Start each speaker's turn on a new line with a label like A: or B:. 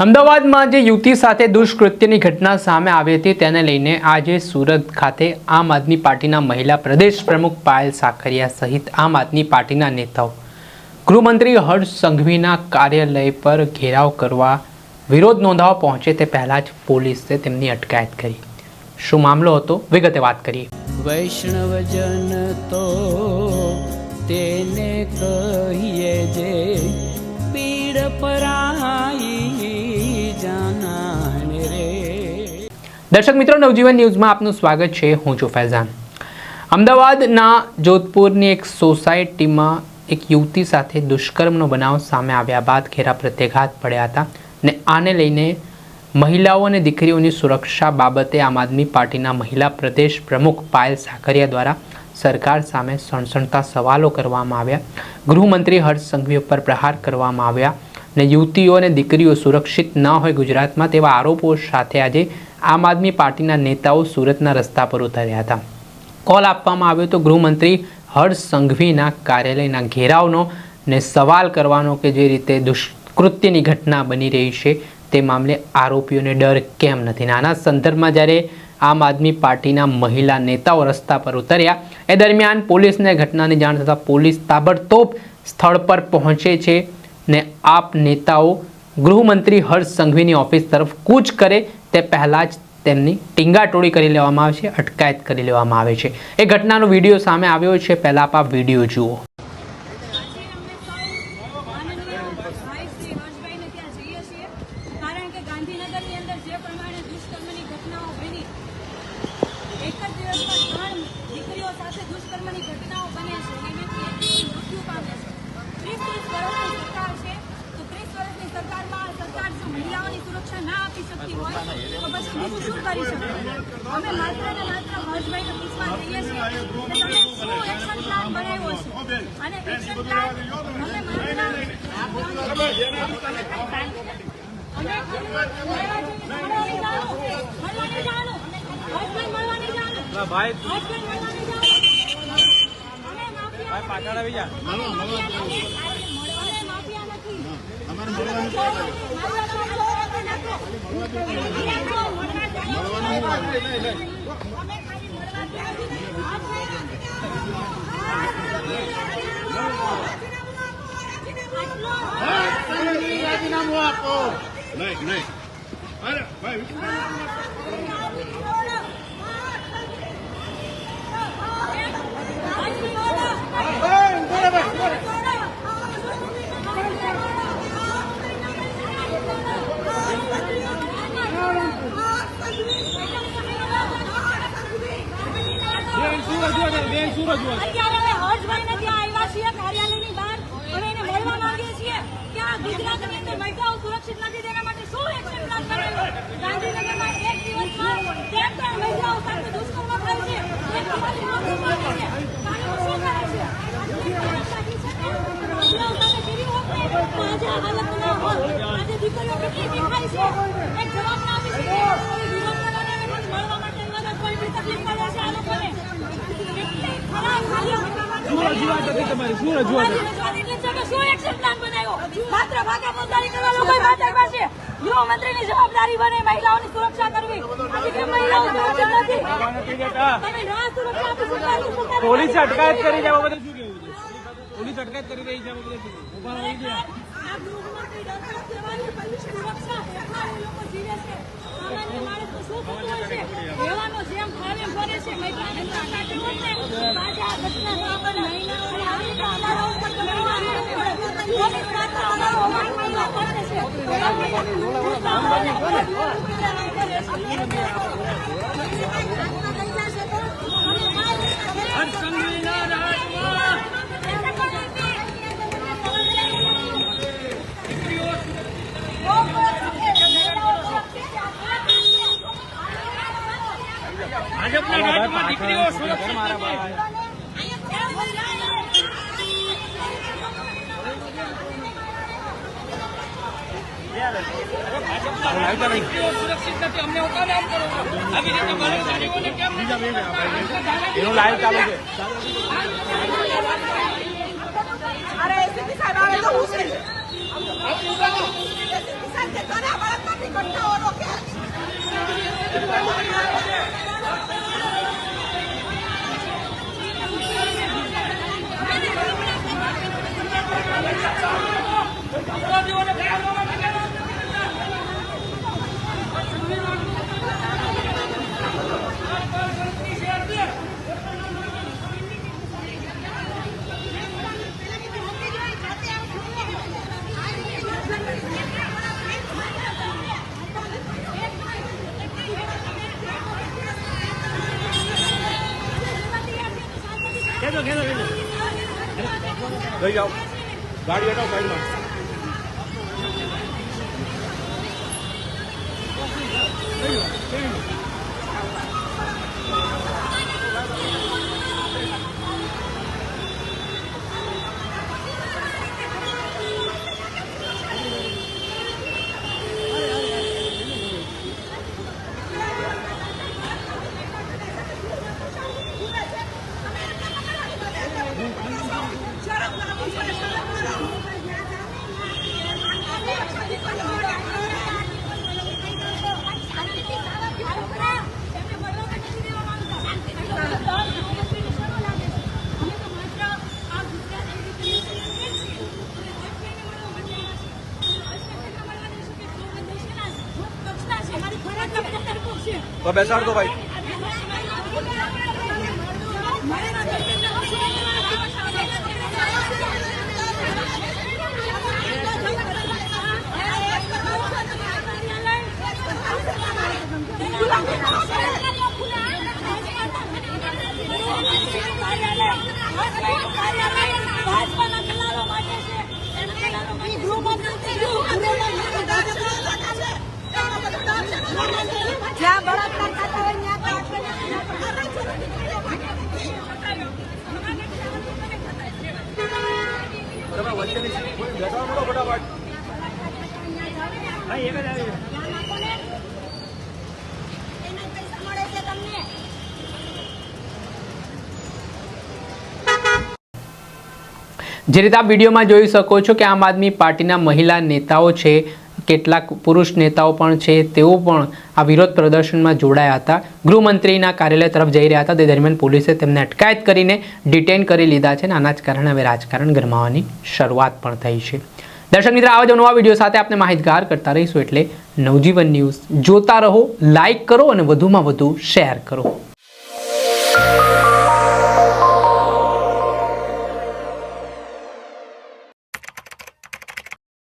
A: અમદાવાદમાં જે યુવતી સાથે દુષ્કૃત્યની ઘટના સામે આવી હતી તેને લઈને આજે સુરત ખાતે આમ આદમી પાર્ટીના મહિલા પ્રદેશ પ્રમુખ પાયલ સાખરિયા સહિત આમ આદમી પાર્ટીના નેતાઓ ગૃહમંત્રી હર્ષ સંઘવીના કાર્યાલય પર ઘેરાવ કરવા વિરોધ નોંધાવવા પહોંચે તે પહેલા જ પોલીસે તેમની અટકાયત કરી। શું મામલો હતો વિગતે વાત કરીએ।
B: વૈષ્ણવજન તો તેને કહીએ જે પીડ પરાઈ જાનાને રે।
A: દર્શક મિત્રો, નવજીવન ન્યૂઝમાં આપનું સ્વાગત છે। હું છું ફૈઝાન। અમદાવાદના જોધપુરની એક સોસાયટીમાં એક યુવતી સાથે દુષ્કર્મનો બનાવ સામે આવ્યા બાદ ઘેરા પ્રત્યાઘાત પડ્યા હતા ને આને લઈને મહિલાઓ અને દીકરીઓની સુરક્ષા બાબતે આમ આદમી પાર્ટીના મહિલા પ્રદેશ પ્રમુખ પાયલ સાખરિયા દ્વારા સરકાર સામે સણસણતા સવાલો કરવામાં આવ્યા। ગૃહમંત્રી હર્ષ સંઘવી ઉપર પ્રહાર કરવામાં આવ્યા ને યુવતીઓ અને દીકરીઓ સુરક્ષિત ન હોય ગુજરાતમાં તેવા આરોપો સાથે આજે આમ આદમી પાર્ટીના નેતાઓ સુરતના રસ્તા પર ઉતર્યા હતા। કોલ આપવામાં આવ્યો તો ગૃહમંત્રી હર્ષ સંઘવીના કાર્યાલયના ઘેરાવનો ને સવાલ કરવાનો કે જે રીતે દુષ્કૃત્યની ઘટના બની રહી છે તે મામલે આરોપીઓને ડર કેમ નથી। આના સંદર્ભમાં જ્યારે આમ આદમી પાર્ટીના મહિલા નેતાઓ રસ્તા પર ઉતર્યા એ દરમિયાન પોલીસને ઘટનાની જાણ થતાં પોલીસ તાબડતોબ સ્થળ પર પહોંચે છે ને આપ નેતાઓ ગૃહમંત્રી હર્ષ સંઘવીની ઓફિસ તરફ કૂચ કરે તે પહેલાં જ તેમની ટીંગાટોળી કરી લેવામાં આવે છે, અટકાયત કરી લેવામાં આવે છે। એ ઘટનાનો વિડીયો સામે આવ્યો છે, પહેલાં આપ આ વિડીયો જુઓ।
C: ગૃહમંત્રીની જવાબદારી બને મહિલાઓની સુરક્ષા કરવી।
D: પોલીસ અટકાયત કરી જાય બધું શું કેવું છે? પોલીસ અટકાયત કરી રહી છે ઉભા રહી ગયા।
C: Thank you.
D: દીકરીઓ સુરક્ષિત
B: મારા
D: નથી. દીકરીઓ સુરક્ષિત નથી. અમને ઓકાને આમ કરો છો. આવી રીતે બળાત્કારીઓને કેમ
B: એનું લાઈવ ચાલુ છે.
C: અરે એસીપી સાહેબ આવે તો હું છે એસીપી સાહેબ કે કરે બળાત્કારની ઘટનાઓ રોકે
D: અપરાધીઓને પકડવામાં નથી.
B: લઈ જાઓ ગાડી હટાવો સાઈડમાં. તો બેસાડ દો ભાઈ.
C: જ્યાં બળાત્કાર થતા હોય
B: તમે વચ્ચેની સીટ બેસાડો બોલો ફટાફટ.
D: હા, એક જ આવી.
C: પૈસા મળે છે તમને
A: જે રીતે આપ વિડીયોમાં જોઈ શકો છો કે આમ આદમી પાર્ટીના મહિલા નેતાઓ છે, કેટલાક પુરુષ નેતાઓ પણ છે, તેઓ પણ આ વિરોધ પ્રદર્શનમાં જોડાયા હતા. ગૃહમંત્રીના કાર્યાલય તરફ જઈ રહ્યા હતા તે દરમિયાન પોલીસે તેમને અટકાયત કરીને ડિટેન કરી લીધા છે અને આના જ કારણે હવે રાજકારણ ગરમાવાની શરૂઆત પણ થઈ છે. દર્શક મિત્રો, આવા જ નવા વિડીયો સાથે આપણે માહિતગાર કરતા રહીશું, એટલે નવજીવન ન્યૂઝ જોતા રહો, લાઈક કરો અને વધુમાં વધુ શેર કરો.